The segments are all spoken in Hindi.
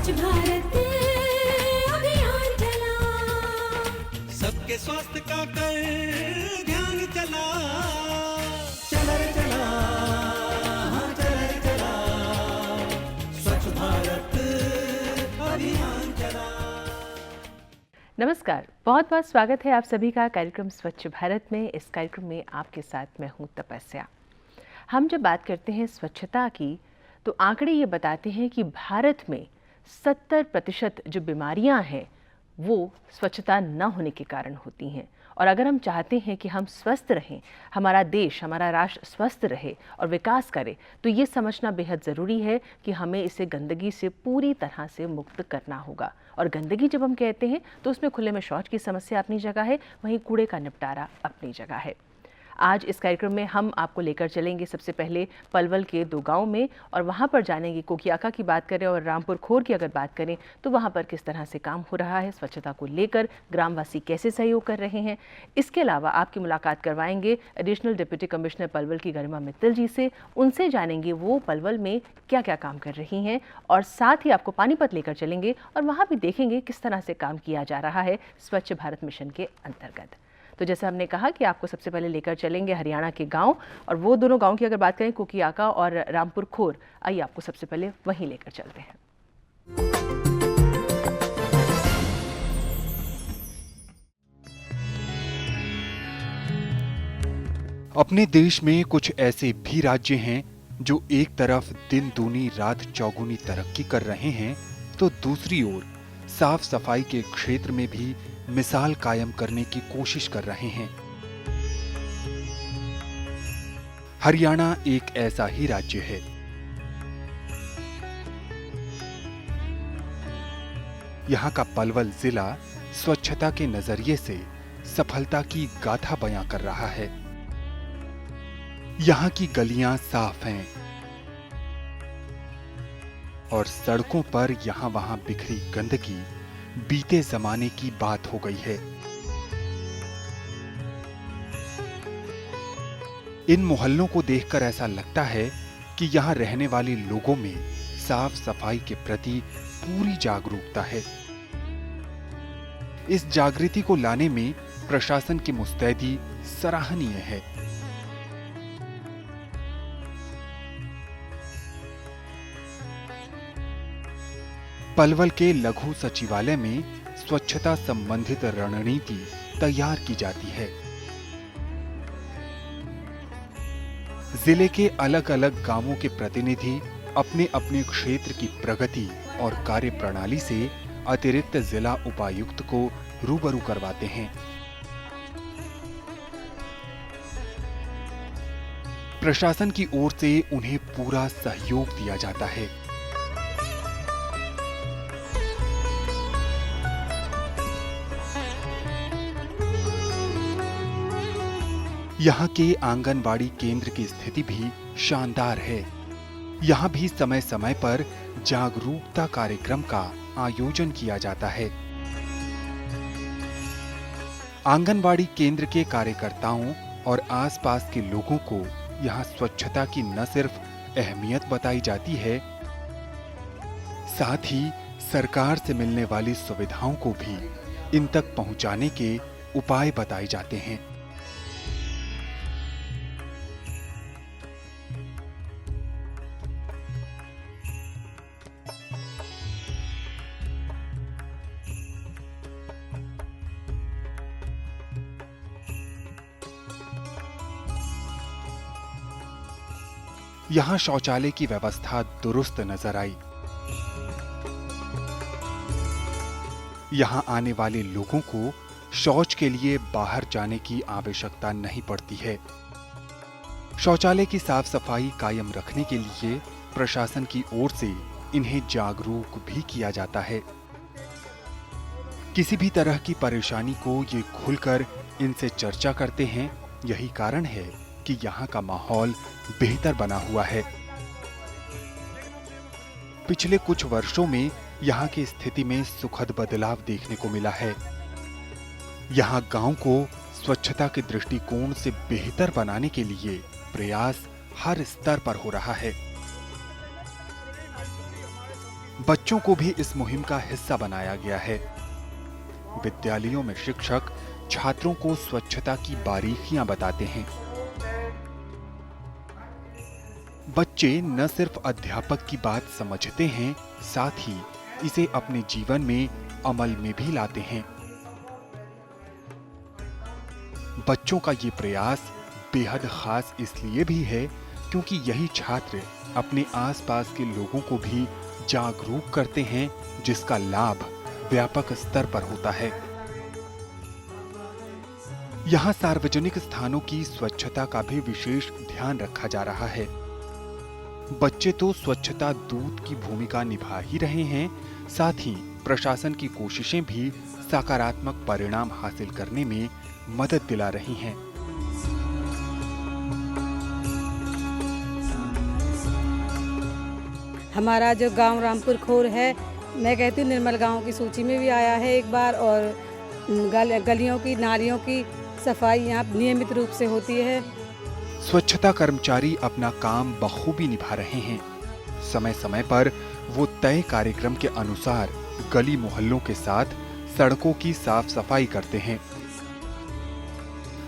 स्वच्छ भारत अभियान चला, सबके स्वास्थ्य का कर ध्यान चला, चला रे चला, हाँ चला रे चला, स्वच्छ भारत अभियान चला। नमस्कार, बहुत बहुत स्वागत है आप सभी का कार्यक्रम स्वच्छ भारत में। इस कार्यक्रम में आपके साथ मैं हूँ तपस्या। हम जब बात करते हैं स्वच्छता की तो आंकड़े ये बताते हैं कि भारत में 70% जो बीमारियां हैं वो स्वच्छता न होने के कारण होती हैं। और अगर हम चाहते हैं कि हम स्वस्थ रहें, हमारा देश, हमारा राष्ट्र स्वस्थ रहे और विकास करे, तो ये समझना बेहद ज़रूरी है कि हमें इसे गंदगी से पूरी तरह से मुक्त करना होगा। और गंदगी जब हम कहते हैं तो उसमें खुले में शौच की समस्या अपनी जगह है, वहीं कूड़े का निपटारा अपनी जगह है। आज इस कार्यक्रम में हम आपको लेकर चलेंगे सबसे पहले पलवल के 2 गांव में, और वहां पर जानेंगे कोकियाका की बात करें और रामपुर खोर की अगर बात करें तो वहां पर किस तरह से काम हो रहा है, स्वच्छता को लेकर ग्रामवासी कैसे सहयोग कर रहे हैं। इसके अलावा आपकी मुलाकात करवाएंगे एडिशनल डिप्टी कमिश्नर पलवल की गरिमा मित्तल जी से। उनसे जानेंगे वो पलवल में क्या क्या काम कर रही हैं, और साथ ही आपको पानीपत लेकर चलेंगे और वहां भी देखेंगे किस तरह से काम किया जा रहा है स्वच्छ भारत मिशन के अंतर्गत। तो जैसे हमने कहा कि आपको सबसे पहले लेकर चलेंगे हरियाणा के गांव, और वो दोनों गांव की अगर बात करें कोकियाका और रामपुर खोर, आइए आपको सबसे पहले वहीं लेकर चलते हैं। अपने देश में कुछ ऐसे भी राज्य हैं जो एक तरफ दिन दूनी रात चौगुनी तरक्की कर रहे हैं तो दूसरी ओर साफ सफाई के क्षेत्र में भी मिसाल कायम करने की कोशिश कर रहे हैं। हरियाणा एक ऐसा ही राज्य है। यहाँ का पलवल जिला स्वच्छता के नजरिए से सफलता की गाथा बयां कर रहा है। यहाँ की गलियां साफ हैं और सड़कों पर यहाँ वहां बिखरी गंदगी बीते जमाने की बात हो गई है। इन मोहल्लों को देखकर ऐसा लगता है कि यहाँ रहने वाले लोगों में साफ सफाई के प्रति पूरी जागरूकता है। इस जागृति को लाने में प्रशासन की मुस्तैदी सराहनीय है। पलवल के लघु सचिवालय में स्वच्छता संबंधित रणनीति तैयार की जाती है। जिले के अलग अलग गांवों के प्रतिनिधि अपने अपने क्षेत्र की प्रगति और कार्य प्रणाली से अतिरिक्त जिला उपायुक्त को रूबरू करवाते हैं। प्रशासन की ओर से उन्हें पूरा सहयोग दिया जाता है। यहाँ के आंगनबाड़ी केंद्र की स्थिति भी शानदार है। यहाँ भी समय समय पर जागरूकता कार्यक्रम का आयोजन किया जाता है। आंगनबाड़ी केंद्र के कार्यकर्ताओं और आसपास के लोगों को यहाँ स्वच्छता की न सिर्फ अहमियत बताई जाती है, साथ ही सरकार से मिलने वाली सुविधाओं को भी इन तक पहुँचाने के उपाय बताए जाते हैं। यहाँ शौचालय की व्यवस्था दुरुस्त नजर आई। यहाँ आने वाले लोगों को शौच के लिए बाहर जाने की आवश्यकता नहीं पड़ती है। शौचालय की साफ सफाई कायम रखने के लिए प्रशासन की ओर से इन्हें जागरूक भी किया जाता है। किसी भी तरह की परेशानी को ये खुलकर इनसे चर्चा करते हैं। यही कारण है कि यहाँ का माहौल बेहतर बना हुआ है। पिछले कुछ वर्षों में यहाँ की स्थिति में सुखद बदलाव देखने को मिला है। यहाँ गांव को स्वच्छता के दृष्टिकोण से बेहतर बनाने के लिए प्रयास हर स्तर पर हो रहा है। बच्चों को भी इस मुहिम का हिस्सा बनाया गया है। विद्यालयों में शिक्षक छात्रों को स्वच्छता की बारीकियां बताते हैं। बच्चे न सिर्फ अध्यापक की बात समझते हैं, साथ ही इसे अपने जीवन में अमल में भी लाते हैं। बच्चों का ये प्रयास बेहद खास इसलिए भी है क्योंकि यही छात्र अपने आसपास के लोगों को भी जागरूक करते हैं, जिसका लाभ व्यापक स्तर पर होता है। यहाँ सार्वजनिक स्थानों की स्वच्छता का भी विशेष ध्यान रखा जा रहा है। बच्चे तो स्वच्छता दूत की भूमिका निभा ही रहे हैं, साथ ही प्रशासन की कोशिशें भी सकारात्मक परिणाम हासिल करने में मदद दिला रही हैं। हमारा जो गांव रामपुर खोर है, मैं कहती हूँ निर्मल गांव की सूची में भी आया है एक बार, और गलियों की नालियों की सफाई यहाँ नियमित रूप से होती है। स्वच्छता कर्मचारी अपना काम बखूबी निभा रहे हैं। समय समय पर वो तय कार्यक्रम के अनुसार गली मोहल्लों के साथ सड़कों की साफ सफाई करते हैं।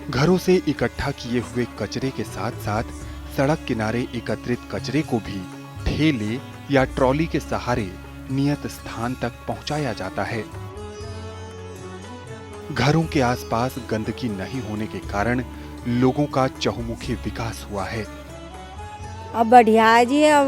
घरों से इकट्ठा किए हुए कचरे के साथ साथ सड़क किनारे एकत्रित कचरे को भी ठेले या ट्रॉली के सहारे नियत स्थान तक पहुंचाया जाता है। घरों के आसपास गंदगी नहीं होने के कारण लोगों का चहुमुखी विकास हुआ है। अब बढ़िया है जी, अब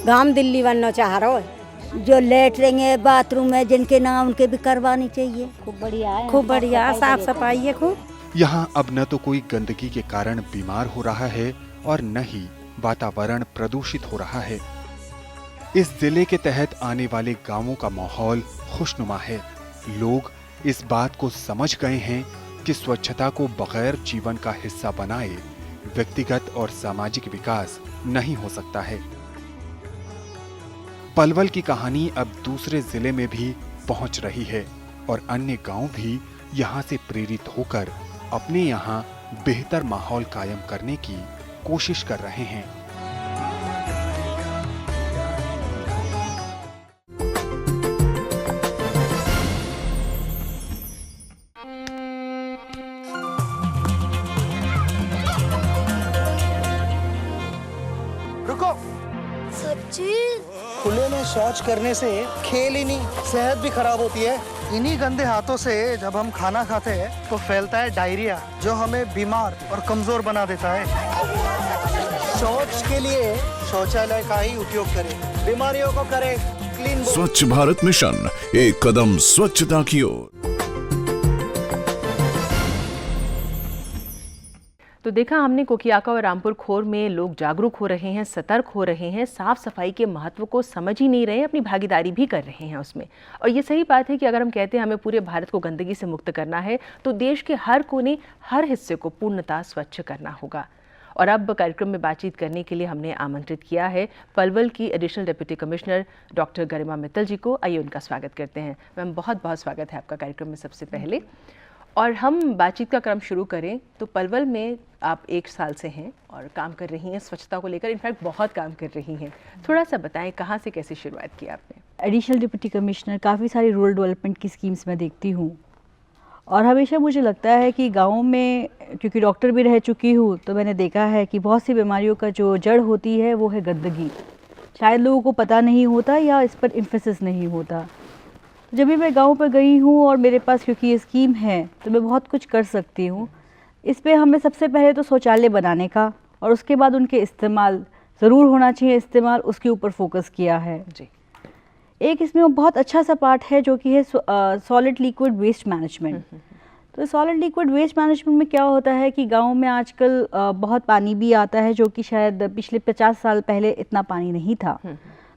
गांव दिल्ली बनना चाह रहा है। जो लेटरिंग है, बाथरूम है, जिनके नाम उनके भी करवानी चाहिए। खूब बढ़िया है, खूब बढ़िया साफ सफाई है खूब। यहाँ अब न तो कोई गंदगी के कारण बीमार हो रहा है और न ही वातावरण प्रदूषित हो रहा है। इस जिले के तहत आने वाले गांवों का माहौल खुशनुमा है। लोग इस बात को समझ गए हैं कि स्वच्छता को बगैर जीवन का हिस्सा बनाए व्यक्तिगत और सामाजिक विकास नहीं हो सकता है। पलवल की कहानी अब दूसरे जिले में भी पहुंच रही है और अन्य गांव भी यहां से प्रेरित होकर अपने यहां बेहतर माहौल कायम करने की कोशिश कर रहे हैं। रुको, सच्ची? खुले में शौच करने से खेल ही नहीं, सेहत भी खराब होती है। इन्हीं गंदे हाथों से जब हम खाना खाते हैं तो फैलता है डायरिया, जो हमें बीमार और कमजोर बना देता है। शौच के लिए शौचालय का ही उपयोग करें, बीमारियों को करें क्लीन। स्वच्छ भारत मिशन, एक कदम स्वच्छता की ओर। तो देखा हमने कोकियाका और रामपुर खोर में लोग जागरूक हो रहे हैं, सतर्क हो रहे हैं, साफ सफाई के महत्व को समझ ही नहीं रहे, अपनी भागीदारी भी कर रहे हैं उसमें। और ये सही बात है कि अगर हम कहते हैं हमें पूरे भारत को गंदगी से मुक्त करना है तो देश के हर कोने, हर हिस्से को पूर्णतः स्वच्छ करना होगा। और अब कार्यक्रम में बातचीत करने के लिए हमने आमंत्रित किया है पलवल की एडिशनल डिप्टी कमिश्नर डॉक्टर गरिमा मित्तल जी को। आइए उनका स्वागत करते हैं। मैम, बहुत बहुत स्वागत है आपका कार्यक्रम में सबसे पहले। और हम बातचीत का क्रम शुरू करें तो पलवल में आप 1 साल से हैं और काम कर रही हैं स्वच्छता को लेकर, इनफैक्ट बहुत काम कर रही हैं। थोड़ा सा बताएं कहाँ से कैसे शुरुआत की आपने? एडिशनल डिप्टी कमिश्नर, काफ़ी सारी रूरल डेवलपमेंट की स्कीम्स मैं देखती हूँ और हमेशा मुझे लगता है कि गाँव में, क्योंकि डॉक्टर भी रह चुकी हूँ, तो मैंने देखा है कि बहुत सी बीमारियों का जो जड़ होती है वो है गंदगी। शायद लोगों को पता नहीं होता या इस पर इन्फोसिस नहीं होता। जब भी मैं गांव पर गई हूँ और मेरे पास क्योंकि ये स्कीम है तो मैं बहुत कुछ कर सकती हूँ। इस पे हमें सबसे पहले तो शौचालय बनाने का और उसके बाद उनके इस्तेमाल ज़रूर होना चाहिए, इस्तेमाल उसके ऊपर फोकस किया है जी। एक इसमें बहुत अच्छा सा पार्ट है जो कि है सॉलिड लिक्विड वेस्ट मैनेजमेंट। तो सॉलिड लिक्विड वेस्ट मैनेजमेंट में क्या होता है कि गाँव में आजकल बहुत पानी भी आता है, जो कि शायद पिछले 50 साल पहले इतना पानी नहीं था।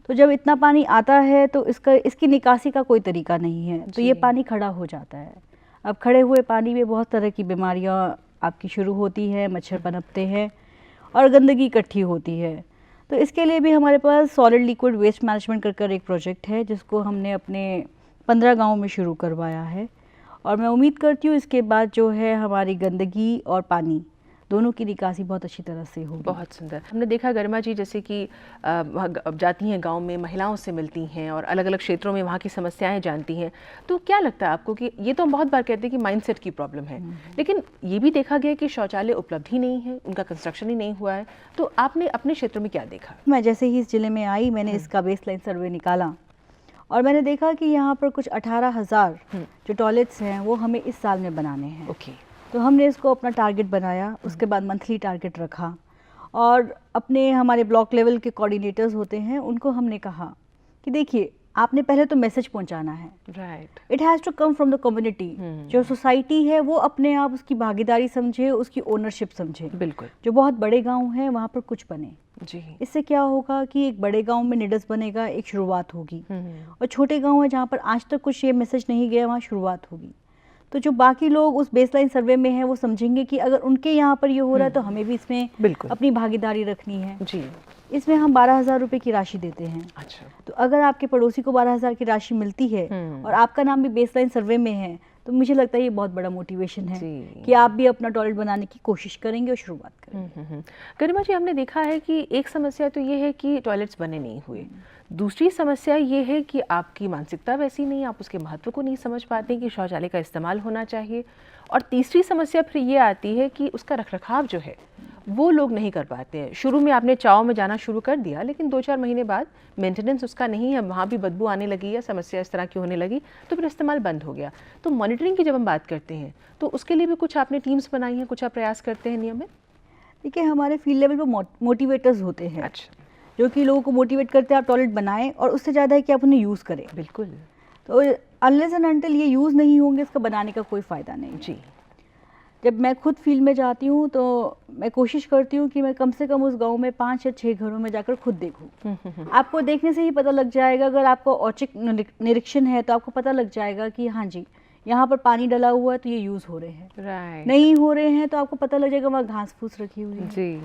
तो जब इतना पानी आता है तो इसकी निकासी का कोई तरीका नहीं है, तो ये पानी खड़ा हो जाता है। अब खड़े हुए पानी में बहुत तरह की बीमारियां आपकी शुरू होती हैं, मच्छर पनपते हैं और गंदगी इकट्ठी होती है। तो इसके लिए भी हमारे पास सॉलिड लिक्विड वेस्ट मैनेजमेंट कर एक प्रोजेक्ट है जिसको हमने अपने 15 गाँव में शुरू करवाया है। और मैं उम्मीद करती हूँ इसके बाद जो है हमारी गंदगी और पानी दोनों की निकासी बहुत अच्छी तरह से होगी। बहुत सुंदर। हमने देखा गरिमा जी जैसे कि वहाँ जाती हैं गांव में, महिलाओं से मिलती हैं और अलग अलग क्षेत्रों में वहाँ की समस्याएं जानती हैं, तो क्या लगता है आपको कि ये तो हम बहुत बार कहते हैं कि माइंडसेट की प्रॉब्लम है, लेकिन ये भी देखा गया कि शौचालय उपलब्ध ही नहीं है, उनका कंस्ट्रक्शन ही नहीं हुआ है, तो आपने अपने क्षेत्र में क्या देखा? मैं जैसे ही इस जिले में आई मैंने इसका बेसलाइन सर्वे निकाला और मैंने देखा कि यहाँ पर कुछ 18,000 जो टॉयलेट्स हैं वो हमें इस साल में बनाने हैं। ओके। तो हमने इसको अपना टारगेट बनाया, उसके बाद मंथली टारगेट रखा और अपने हमारे ब्लॉक लेवल के कोऑर्डिनेटर्स होते हैं उनको हमने कहा कि देखिए आपने पहले तो मैसेज पहुंचाना है, right, it has to come from the community. जो सोसाइटी है वो अपने आप उसकी भागीदारी समझे, उसकी ओनरशिप समझे। बिल्कुल। जो बहुत बड़े गांव हैं वहाँ पर कुछ बने, जी। इससे क्या होगा कि एक बड़े गांव में निडस बनेगा, एक शुरुआत होगी, और छोटे गांव है जहाँ पर आज तक कुछ ये मैसेज नहीं गया वहाँ शुरुआत होगी। तो जो बाकी लोग उस बेसलाइन सर्वे में हैं वो समझेंगे कि अगर उनके यहाँ पर ये हो रहा है तो हमें भी इसमें बिल्कुल अपनी भागीदारी रखनी है। जी। इसमें हम 12,000 रुपये की राशि देते हैं। अच्छा। तो अगर आपके पड़ोसी को 12,000 की राशि मिलती है और आपका नाम भी बेसलाइन सर्वे में है तो मुझे लगता है ये बहुत बड़ा मोटिवेशन है कि आप भी अपना टॉयलेट बनाने की कोशिश करेंगे और शुरुआत करेंगे। गरिमा जी, हमने देखा है कि एक समस्या तो ये है कि टॉयलेट्स बने नहीं हुए, दूसरी समस्या ये है कि आपकी मानसिकता वैसी नहीं, आप उसके महत्व को नहीं समझ पाते कि शौचालय का इस्तेमाल होना चाहिए, और तीसरी समस्या फिर ये आती है कि उसका रखरखाव जो है वो लोग नहीं कर पाते हैं। शुरू में आपने चाव में जाना शुरू कर दिया, लेकिन 2-4 महीने बाद मेंटेनेंस उसका नहीं है, वहाँ भी बदबू आने लगी या समस्या इस तरह की होने लगी तो फिर इस्तेमाल बंद हो गया। तो मॉनिटरिंग की जब हम बात करते हैं तो उसके लिए भी कुछ आपने टीम्स बनाई हैं, कुछ आप प्रयास करते हैं नियमित? देखिए हमारे फील्ड लेवल पर मोटिवेटर्स होते हैं। अच्छा। जो कि लोगों को मोटिवेट करते हैं आप टॉयलेट बनाएं, और उससे ज़्यादा है कि आप उन्हें यूज़ करें। बिल्कुल। तो अनलेस एंड अनटिल ये यूज़ नहीं होंगे इसका बनाने का कोई फ़ायदा नहीं। जी। जब मैं खुद फील्ड में जाती हूँ तो मैं कोशिश करती हूँ कि मैं कम से कम उस गांव में 5 या 6 घरों में जाकर खुद देखूँ। आपको देखने से ही पता लग जाएगा, अगर आपको औचक निरीक्षण है तो आपको पता लग जाएगा कि हाँ जी यहाँ पर पानी डला हुआ है तो ये यूज़ हो रहे हैं, राइट। नहीं हो रहे हैं तो आपको पता लग जाएगा वहाँ घास फूस रखी हुई है। जी।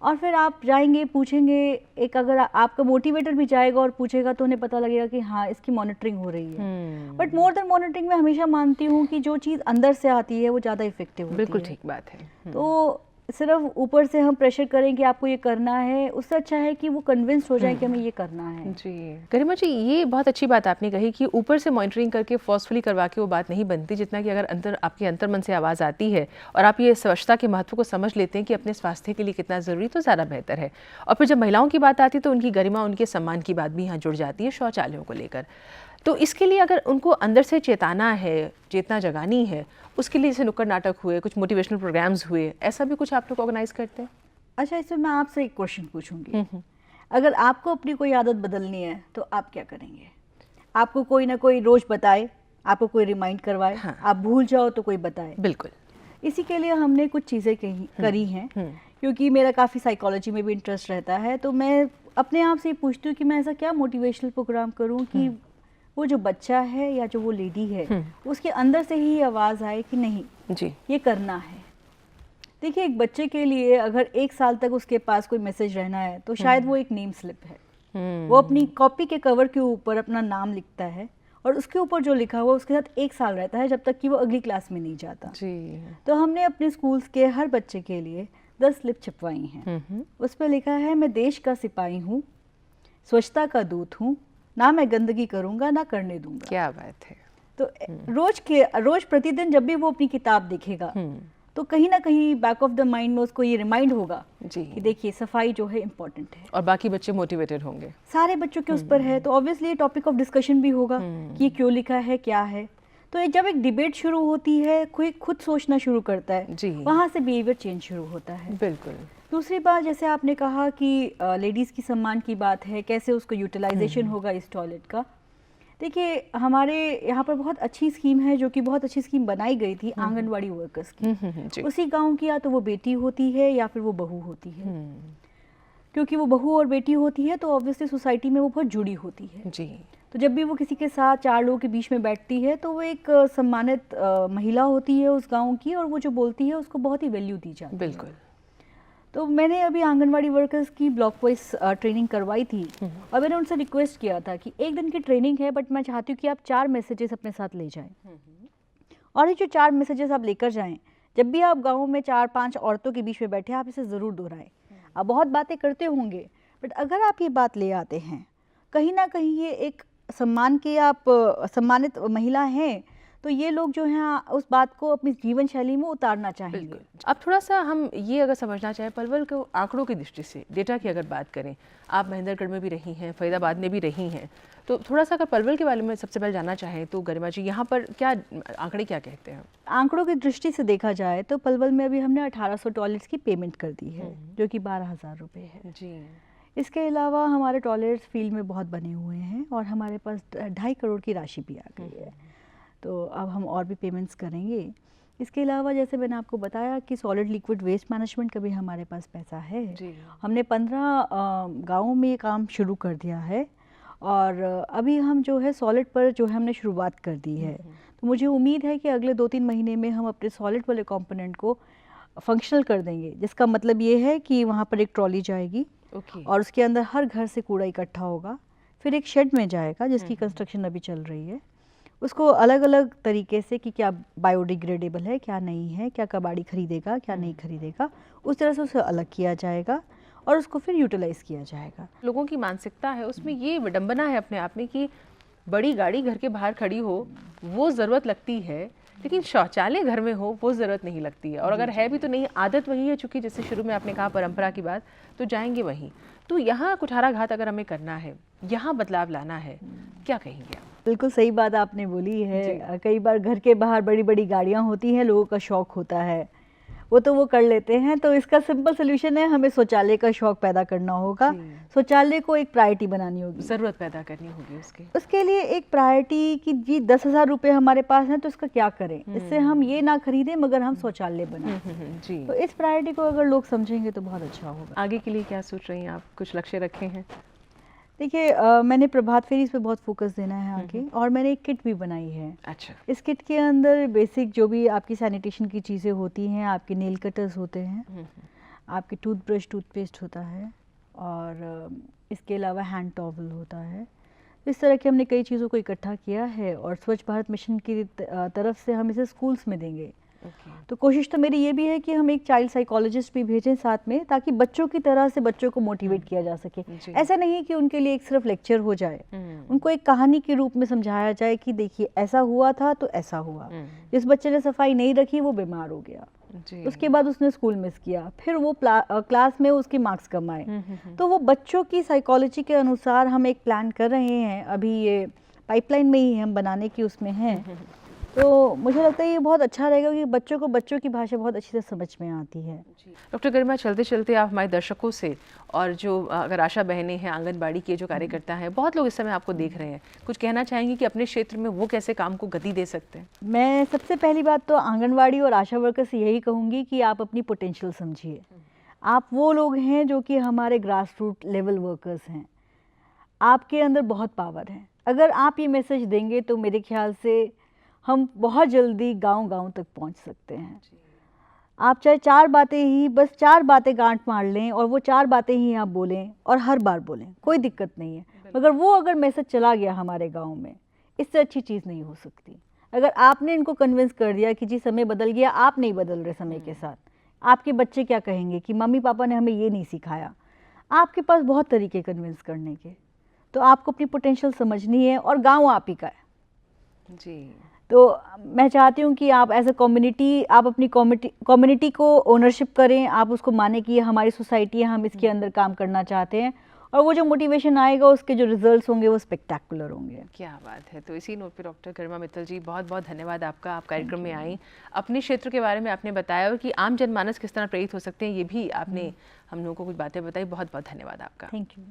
और फिर आप जाएंगे पूछेंगे, एक अगर आपका मोटिवेटर भी जाएगा और पूछेगा तो उन्हें पता लगेगा कि हाँ इसकी मॉनिटरिंग हो रही है। बट मोर देन मॉनिटरिंग मैं हमेशा मानती हूँ कि जो चीज़ अंदर से आती है वो ज़्यादा इफेक्टिव होती है। बिल्कुल ठीक बात है। तो सिर्फ ऊपर से हम प्रेशर करें कि आपको ये करना है, उससे अच्छा है कि वो कन्विंस हो जाए कि हमें ये करना है। जी। गरिमा जी, ये बहुत अच्छी बात आपने कही कि ऊपर से मॉनिटरिंग करके फोर्सफुली करवा के वो बात नहीं बनती, जितना कि अगर आपके अंतर मन से आवाज़ आती है और आप ये स्वच्छता के महत्व को समझ लेते हैं कि अपने स्वास्थ्य के लिए कितना ज़रूरी, तो ज़्यादा बेहतर है। और फिर जब महिलाओं की बात आती है तो उनकी गरिमा, उनके सम्मान की बात भी यहाँ जुड़ जाती है शौचालयों को लेकर। तो इसके लिए अगर उनको अंदर से चेताना है, चेतना जगानी है, उसके लिए जैसे नुक्कड़ नाटक हुए, कुछ मोटिवेशनल प्रोग्राम्स हुए, ऐसा भी कुछ आप लोग ऑर्गेनाइज करते हैं? अच्छा, इसमें मैं आपसे एक क्वेश्चन पूछूंगी। अगर आपको अपनी कोई आदत बदलनी है तो आप क्या करेंगे? आपको कोई ना कोई रोज बताए, आपको कोई रिमाइंड करवाए, हाँ। आप भूल जाओ तो कोई बताए। बिल्कुल। इसी के लिए हमने कुछ चीज़ें करी हैं, क्योंकि मेरा काफ़ी साइकोलॉजी में भी इंटरेस्ट रहता है, तो मैं अपने आप से पूछती हूँ कि मैं ऐसा क्या मोटिवेशनल प्रोग्राम करूँ कि वो जो बच्चा है या जो वो लेडी है उसके अंदर से ही आवाज़ आए कि नहीं जी ये करना है। देखिए, एक बच्चे के लिए अगर 1 साल तक उसके पास कोई मैसेज रहना है तो शायद वो एक नेम स्लिप है। वो अपनी कॉपी के कवर के ऊपर अपना नाम लिखता है और उसके ऊपर जो लिखा हुआ उसके साथ 1 साल रहता है, जब तक कि वो अगली क्लास में नहीं जाता जी। तो हमने अपने स्कूल्स के हर बच्चे के लिए 10 स्लिप छिपवाई हैं। उस पर लिखा है, मैं देश का सिपाही हूँ, स्वच्छता का दूत हूँ, ना मैं गंदगी करूँगा ना करने दूंगा। क्या बात है। तो रोज प्रतिदिन जब भी वो अपनी किताब देखेगा तो कहीं ना कहीं बैक ऑफ द माइंड में उसको ये रिमाइंड होगा जी कि देखिए सफाई जो है इम्पोर्टेंट है, और बाकी बच्चे मोटिवेटेड होंगे, सारे बच्चों के उस पर है, तो ऑब्वियसली टॉपिक ऑफ डिस्कशन भी होगा कि ये क्यों लिखा है, क्या है। तो जब एक डिबेट शुरू होती है, कोई खुद सोचना शुरू करता है जी, वहाँ से बिहेवियर चेंज शुरू होता है। बिल्कुल। दूसरी बात, जैसे आपने कहा कि लेडीज़ की सम्मान की बात है, कैसे उसको यूटिलाइजेशन होगा इस टॉयलेट का। देखिए, हमारे यहाँ पर बहुत अच्छी स्कीम है, जो कि बहुत अच्छी स्कीम बनाई गई थी आंगनवाड़ी वर्कर्स की। उसी गांव की या तो वो बेटी होती है या फिर वो बहू होती है। क्योंकि वो बहू और बेटी होती है तो ऑब्वियसली सोसाइटी में वो बहुत जुड़ी होती है जी। तो जब भी वो किसी के साथ 4 लोगों के बीच में बैठती है तो वो एक सम्मानित महिला होती है उस गाँव की, और वो जो बोलती है उसको बहुत ही वैल्यू दी जाती है। बिल्कुल। तो मैंने अभी आंगनवाड़ी वर्कर्स की ब्लॉक वाइज ट्रेनिंग करवाई थी, और मैंने उनसे रिक्वेस्ट किया था कि 1 दिन की ट्रेनिंग है, बट मैं चाहती हूँ कि आप 4 मैसेजेस अपने साथ ले जाएं। और ये जो 4 मैसेजेस आप लेकर जाएं, जब भी आप गाँव में 4-5 औरतों के बीच में बैठे, आप इसे ज़रूर दोहराएं। आप बहुत बातें करते होंगे, बट अगर आप ये बात ले आते हैं, कहीं ना कहीं ये एक सम्मान की, आप सम्मानित महिला हैं, तो ये लोग जो हैं उस बात को अपनी जीवन शैली में उतारना चाहेंगे। अब थोड़ा सा हम ये अगर समझना चाहें पलवल के आंकड़ों की दृष्टि से, डेटा की अगर बात करें, आप महेंद्रगढ़ में भी रही हैं, फरीदाबाद में भी रही हैं, तो थोड़ा सा अगर पलवल के बारे में सबसे पहले जानना चाहें तो गरिमा जी, यहाँ पर क्या आंकड़े क्या कहते हैं? आंकड़ों की दृष्टि से देखा जाए तो पलवल में अभी हमने 1800 टॉयलेट्स की पेमेंट कर दी है, जो कि 12,000 रुपये है जी। इसके अलावा हमारे टॉयलेट्स फील्ड में बहुत बने हुए हैं और हमारे पास 2.5 करोड़ की राशि भी आ गई है, तो अब हम और भी पेमेंट्स करेंगे। इसके अलावा जैसे मैंने आपको बताया कि सॉलिड लिक्विड वेस्ट मैनेजमेंट का भी हमारे पास पैसा है जी। हमने 15 गाँवों में ये काम शुरू कर दिया है और अभी हम जो है सॉलिड पर जो है हमने शुरुआत कर दी है। तो मुझे उम्मीद है कि अगले 2-3 महीने में हम अपने सॉलिड वाले कंपोनेंट को फंक्शनल कर देंगे, जिसका मतलब ये है कि वहाँ पर एक ट्रॉली जाएगी और उसके अंदर हर घर से कूड़ा इकट्ठा होगा, फिर एक शेड में जाएगा जिसकी कंस्ट्रक्शन अभी चल रही है, उसको अलग अलग तरीके से कि क्या बायोडिग्रेडेबल है, क्या नहीं है, क्या कबाड़ी खरीदेगा, क्या नहीं खरीदेगा, उस तरह से उसे अलग किया जाएगा और उसको फिर यूटिलाइज़ किया जाएगा। लोगों की मानसिकता है उसमें ये विडंबना है अपने आप में कि बड़ी गाड़ी घर के बाहर खड़ी हो वो ज़रूरत लगती है, लेकिन शौचालय घर में हो वो ज़रूरत नहीं लगती है, और अगर है भी तो नहीं, आदत वही है, चूँकि जैसे शुरू में आपने कहा परंपरा की बात, तो जाएंगे वहीं। तो यहाँ कुठाराघात अगर हमें करना है, यहाँ बदलाव लाना है, क्या कहेंगे आप? बिल्कुल सही बात आपने बोली है। कई बार घर के बाहर बड़ी बड़ी गाड़ियाँ होती हैं, लोगों का शौक होता है, वो तो वो कर लेते हैं, तो इसका सिंपल सोल्यूशन है, हमें शौचालय का शौक पैदा करना होगा, शौचालय को एक प्रायोरिटी बनानी होगी, ज़रूरत पैदा करनी होगी उसके लिए एक प्रायोरिटी कि जी 10,000 रुपये हमारे पास हैं तो इसका क्या करें, इससे हम ये ना खरीदें मगर हम शौचालय बनाएं। जी। तो इस प्रायोरिटी को अगर लोग समझेंगे तो बहुत अच्छा होगा। आगे के लिए क्या सोच रही हैं आप, कुछ लक्ष्य रखे हैं? देखिए मैंने प्रभात फेरी पे बहुत फोकस देना है आगे, और मैंने एक किट भी बनाई है। अच्छा। इस किट के अंदर बेसिक जो भी आपकी सैनिटेशन की चीज़ें होती हैं, आपके नेल कटर्स होते हैं, आपके टूथब्रश टूथपेस्ट होता है, और इसके अलावा हैंड टॉवल होता है। इस तरह के हमने कई चीज़ों को इकट्ठा किया है और स्वच्छ भारत मिशन की तरफ से हम इसे स्कूल्स में देंगे। तो कोशिश तो मेरी ये भी है कि हम एक चाइल्ड साइकोलॉजिस्ट भी भेजें साथ में, ताकि बच्चों की तरह से बच्चों को मोटिवेट किया जा सके। ऐसा नहीं कि उनके लिए एक सिर्फ लेक्चर हो जाए, उनको एक कहानी के रूप में समझाया जाए कि देखिए ऐसा हुआ था तो ऐसा हुआ, जिस बच्चे ने सफाई नहीं रखी वो बीमार हो गया, उसके बाद उसने स्कूल मिस किया, फिर वो क्लास में उसके मार्क्स कम आए। तो वो बच्चों की साइकोलॉजी के अनुसार हम एक प्लान कर रहे हैं, अभी ये पाइपलाइन में ही हम बनाने की उसमें हैं। तो मुझे लगता है ये बहुत अच्छा रहेगा कि बच्चों को बच्चों की भाषा बहुत अच्छी से समझ में आती है। डॉक्टर गरिमा, चलते चलते आप हमारे दर्शकों से, और जो अगर आशा बहनें हैं, आंगनबाड़ी के जो कार्यकर्ता हैं, बहुत लोग इस समय आपको देख रहे हैं, कुछ कहना चाहेंगे कि अपने क्षेत्र में वो कैसे काम को गति दे सकते हैं? मैं सबसे पहली बात तो आंगनबाड़ी और आशा वर्कर से यही कहूँगी कि आप अपनी पोटेंशियल समझिए। आप वो लोग हैं जो कि हमारे ग्रास रूट लेवल वर्कर्स हैं, आपके अंदर बहुत पावर है। अगर आप ये मैसेज देंगे तो मेरे ख्याल से हम बहुत जल्दी गांव-गांव तक पहुंच सकते हैं। आप चाहे 4 बातें ही, बस 4 बातें गांठ मार लें और वो 4 बातें ही आप बोलें और हर बार बोलें, कोई दिक्कत नहीं है, मगर वो अगर मैसेज चला गया हमारे गांव में, इससे अच्छी चीज़ नहीं हो सकती। अगर आपने इनको कन्विंस कर दिया कि जी समय बदल गया, आप नहीं बदल रहे समय के साथ, आपके बच्चे क्या कहेंगे कि मम्मी पापा ने हमें ये नहीं सिखाया। आपके पास बहुत तरीके कन्विंस करने के, तो आपको अपनी पोटेंशियल समझनी है और गाँव आप ही का है जी। तो मैं चाहती हूँ कि आप एज अ कम्युनिटी, आप अपनी कम्युनिटी को ओनरशिप करें, आप उसको माने कि ये हमारी सोसाइटी है, हम इसके अंदर काम करना चाहते हैं, और वो जो मोटिवेशन आएगा उसके जो रिजल्ट्स होंगे वो स्पेक्टेकुलर होंगे। क्या बात है। तो इसी नोट पे डॉक्टर गरिमा मित्तल जी, बहुत बहुत धन्यवाद आपका, आप कार्यक्रम में आई, अपने क्षेत्र के बारे में आपने बताया और कि आम जनमानस किस तरह प्रेरित हो सकते हैं, ये भी आपने हम लोगों को कुछ बातें बताई। बहुत बहुत धन्यवाद आपका। Thank you.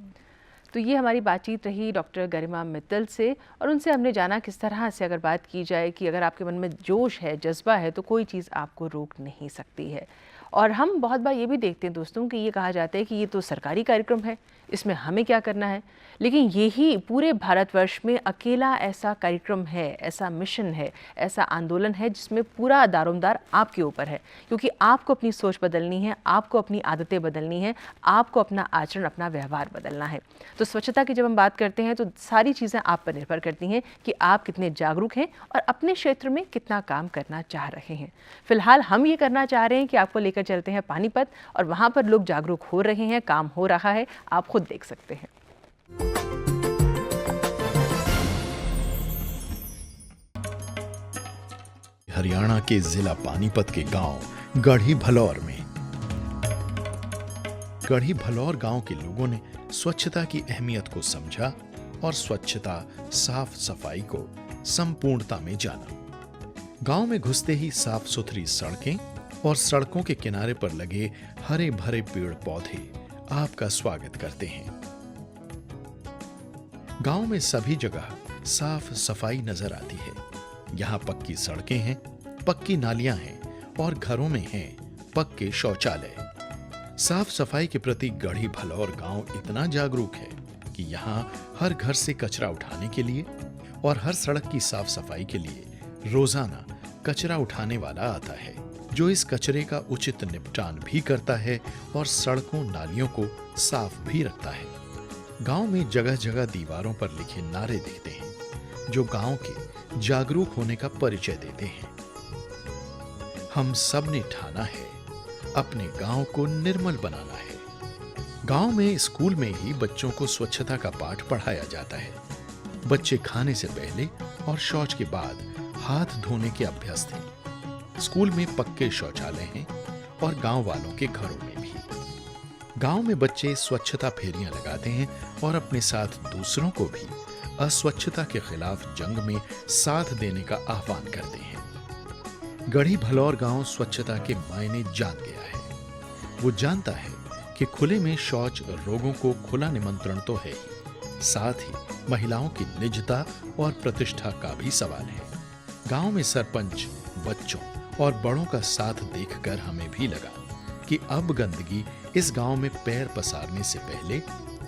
तो ये हमारी बातचीत रही डॉक्टर गरिमा मित्तल से, और उनसे हमने जाना किस तरह से अगर बात की जाए कि अगर आपके मन में जोश है, जज्बा है, तो कोई चीज़ आपको रोक नहीं सकती है। और हम बहुत बार ये भी देखते हैं दोस्तों कि ये कहा जाता है कि ये तो सरकारी कार्यक्रम है, इसमें हमें क्या करना है। लेकिन यही पूरे भारतवर्ष में अकेला ऐसा कार्यक्रम है, ऐसा मिशन है, ऐसा आंदोलन है जिसमें पूरा दारोमदार आपके ऊपर है, क्योंकि आपको अपनी सोच बदलनी है, आपको अपनी आदतें बदलनी है, आपको अपना आचरण, अपना व्यवहार बदलना है। तो स्वच्छता की जब हम बात करते हैं तो सारी चीज़ें आप पर निर्भर करती हैं कि आप कितने जागरूक हैं और अपने क्षेत्र में कितना काम करना चाह रहे हैं। फिलहाल हम ये करना चाह रहे हैं कि आपको लेकर चलते हैं पानीपत, और वहाँ पर लोग जागरूक हो रहे हैं, काम हो रहा है, आप खुद देख सकते हैं। हरियाणा के जिला पानीपत के गांव गढ़ी भलौर में गढ़ी भलौर गांव के लोगों ने स्वच्छता की अहमियत को समझा और स्वच्छता, साफ सफाई को संपूर्णता में जाना। गांव में घुसते ही साफ सुथरी सड़कें और सड़कों के किनारे पर लगे हरे भरे पेड़ पौधे आपका स्वागत करते हैं। गांव में सभी जगह साफ सफाई नजर आती है। यहाँ पक्की सड़कें हैं, पक्की नालियां हैं और घरों में हैं पक्के शौचालय। साफ सफाई के प्रति गढ़ी भलौर गांव इतना जागरूक है कि यहाँ हर घर से कचरा उठाने के लिए और हर सड़क की साफ सफाई के लिए रोजाना कचरा उठाने वाला आता है, जो इस कचरे का उचित निपटान भी करता है और सड़कों नालियों को साफ भी रखता है। गांव में जगह जगह दीवारों पर लिखे नारे दिखते हैं, जो गांव के जागरूक होने का परिचय देते हैं। हम सब ने ठाना है, अपने गांव को निर्मल बनाना है। गांव में स्कूल में ही बच्चों को स्वच्छता का पाठ पढ़ाया जाता है। बच्चे खाने से पहले और शौच के बाद हाथ धोने के अभ्यस्त हैं। स्कूल में पक्के शौचालय हैं और गांव वालों के घरों में भी। गांव में बच्चे स्वच्छता फेरियां लगाते हैं और अपने साथ दूसरों को भी अस्वच्छता के खिलाफ जंग में साथ देने का आह्वान करते हैं। गढ़ी भलौर गांव स्वच्छता के मायने जान गया है। वो जानता है कि खुले में शौच रोगों को खुला निमंत्रण तो है ही, साथ ही महिलाओं की निजता और प्रतिष्ठा का भी सवाल है। गांव में सरपंच, बच्चों और बड़ों का साथ देखकर हमें भी लगा कि अब गंदगी इस गांव में पैर पसारने से पहले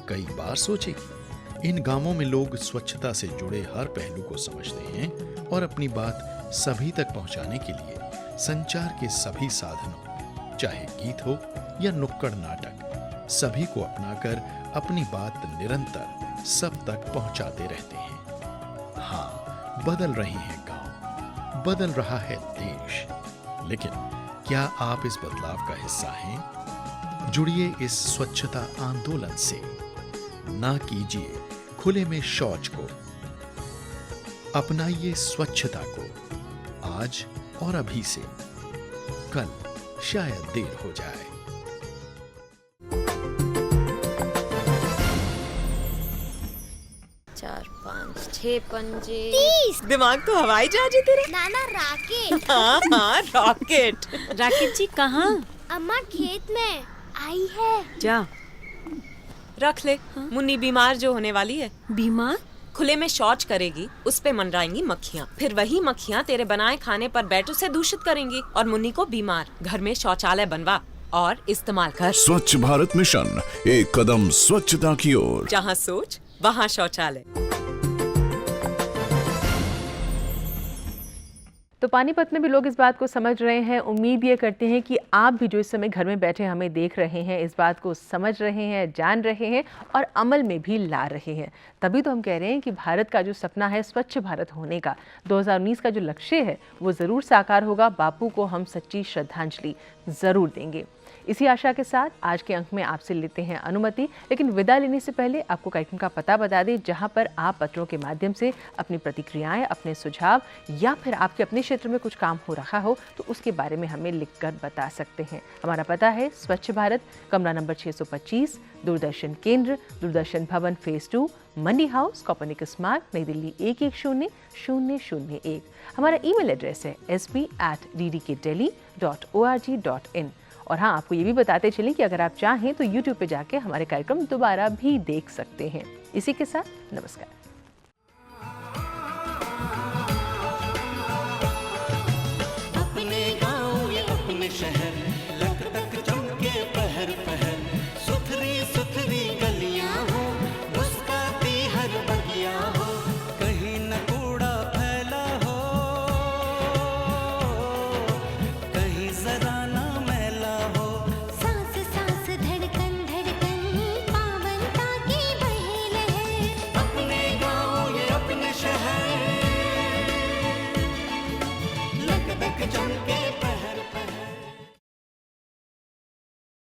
कई बार सोचेगी। इन गांवों में लोग स्वच्छता से जुड़े हर पहलू को समझते हैं और अपनी बात सभी तक पहुंचाने के लिए संचार के सभी साधनों, चाहे गीत हो या नुक्कड़ नाटक, सभी को अपनाकर अपनी बात निरंतर सब तक पहुंचाते रहते हैं। हाँ, बदल रहे हैं गांव, बदल रहा है देश, लेकिन क्या आप इस बदलाव का हिस्सा हैं? जुड़िए इस स्वच्छता आंदोलन से। ना कीजिए खुले में शौच को, अपनाइए स्वच्छता को आज और अभी से, कल शायद देर हो जाए। 4 5 6 पंजे 30। दिमाग तो हवाई जहाज है तेरा। नाना रॉकेट। हाँ हाँ रॉकेट। राकेट जी कहाँ? अम्मा खेत में आई है। जा रख ले। मुन्नी बीमार जो होने वाली है। बीमार? खुले में शौच करेगी, उस पे मंडराएंगी मक्खियाँ, फिर वही मक्खियाँ तेरे बनाए खाने पर बैठ उसे दूषित करेंगी और मुन्नी को बीमार। घर में शौचालय बनवा और इस्तेमाल कर। स्वच्छ भारत मिशन, एक कदम स्वच्छता की ओर। जहाँ सोच वहाँ शौचालय। तो पानीपत में भी लोग इस बात को समझ रहे हैं। उम्मीद ये करते हैं कि आप भी जो इस समय घर में बैठे हमें देख रहे हैं, इस बात को समझ रहे हैं, जान रहे हैं और अमल में भी ला रहे हैं। तभी तो हम कह रहे हैं कि भारत का जो सपना है स्वच्छ भारत होने का, 2019 का जो लक्ष्य है वो ज़रूर साकार होगा। बापू को हम सच्ची श्रद्धांजलि ज़रूर देंगे। इसी आशा के साथ आज के अंक में आपसे लेते हैं अनुमति, लेकिन विदा लेने से पहले आपको कार्यक्रम का पता बता दें जहां पर आप पत्रों के माध्यम से अपनी प्रतिक्रियाएं, अपने सुझाव या फिर आपके अपने क्षेत्र में कुछ काम हो रहा हो तो उसके बारे में हमें लिखकर बता सकते हैं। हमारा पता है स्वच्छ भारत, कमरा नंबर 625, दूरदर्शन केंद्र, दूरदर्शन भवन फेज 2, मंडी हाउस, कॉपर्निकस स्मार्ट, नई दिल्ली 110001। हमारा ईमेल एड्रेस है sb@ddkdelhi.org.in। और हाँ, आपको ये भी बताते चलें कि अगर आप चाहें तो YouTube पे जाके हमारे कार्यक्रम दोबारा भी देख सकते हैं। इसी के साथ नमस्कार।